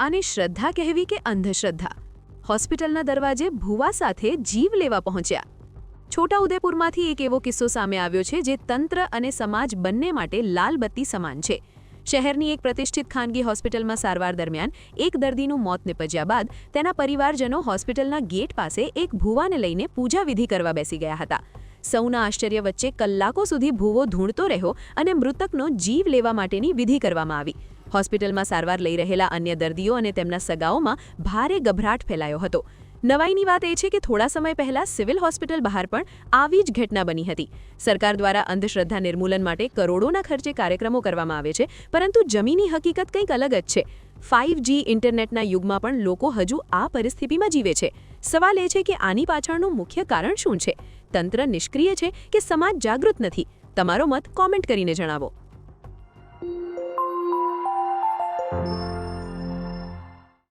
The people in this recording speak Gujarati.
આને શ્રદ્ધા કહેવી કે અંધશ્રદ્ધા? હોસ્પિટલના દરવાજે ભૂવા સાથે જીવ લેવા પહોંચ્યા. છોટાઉદેપુરમાંથી એક એવો કિસ્સો સામે આવ્યો છે જે તંત્ર અને સમાજ બંને માટે લાલ બત્તી સમાન છે. શહેરની એક પ્રતિષ્ઠિત ખાનગી હોસ્પિટલમાં સારવાર દરમિયાન એક દર્દીનું મોત નિપજ્યા બાદ તેના પરિવારજનો હોસ્પિટલના ગેટ પાસે એક ભૂવાને લઈને પૂજા વિધિ કરવા બેસી ગયા હતા. સૌના આશ્ચર્ય વચ્ચે કલાકો સુધી ભૂવો ધૂણતો રહ્યો અને મૃતકનો જીવ લેવા માટેની વિધિ કરવામાં આવી. હોસ્પિટલમાં સારવાર લઈ રહેલા અન્ય દર્દીઓ અને તેમના સગાઓમાં ભારે ગભરાટ ફેલાયો હતો. નવાઈની વાત એ છે કે થોડા સમય પહેલા સિવિલ હોસ્પિટલ બહાર પણ આવી જ ઘટના બની હતી. સરકાર દ્વારા અંધશ્રદ્ધા નિર્મૂલન માટે કરોડોના ખર્ચે કાર્યક્રમો કરવામાં આવે છે, પરંતુ જમીની હકીકત કંઈક અલગ જ છે. 5G ઇન્ટરનેટના યુગમાં પણ લોકો હજુ આ પરિસ્થિતિમાં જીવે છે. સવાલ એ છે કે આની પાછળનું મુખ્ય કારણ શું છે? તંત્ર નિષ્ક્રિય છે કે સમાજ જાગૃત નથી? તમારો મત કોમેન્ટ કરીને જણાવો.